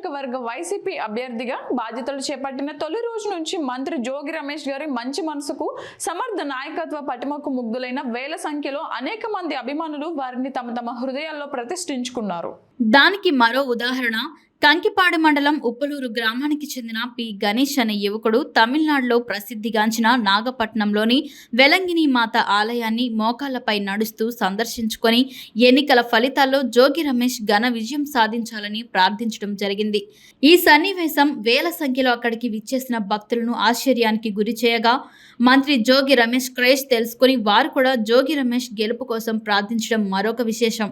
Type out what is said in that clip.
నియోజకవర్గ వైసీపీ అభ్యర్థిగా బాధ్యతలు చేపట్టిన తొలి రోజు నుంచి మంత్రి జోగి రమేష్ గారి మంచి మనసుకు, సమర్థ నాయకత్వ పటిమకు ముగ్ధులైన వేల సంఖ్యలో అనేక మంది అభిమానులు వారిని తమ తమ హృదయాల్లో ప్రతిష్ఠించుకున్నారు. దానికి మరో ఉదాహరణ కంకిపాడు మండలం ఉప్పలూరు గ్రామానికి చెందిన పి గణేష్ అనే యువకుడు తమిళనాడులో ప్రసిద్ధిగాంచిన నాగపట్నంలోని వెలంగిని మాత ఆలయాన్ని మోకాళ్లపై నడుస్తూ సందర్శించుకొని ఎన్నికల ఫలితాల్లో జోగి రమేష్ ఘన విజయం సాధించాలని ప్రార్థించడం జరిగింది. ఈ సన్నివేశం వేల సంఖ్యలో అక్కడికి విచ్చేసిన భక్తులను ఆశ్చర్యానికి గురి చేయగా మంత్రి జోగి రమేష్ క్రేజ్ తెలుసుకుని వారు కూడా జోగి రమేష్ గెలుపు కోసం ప్రార్థించడం మరొక విశేషం.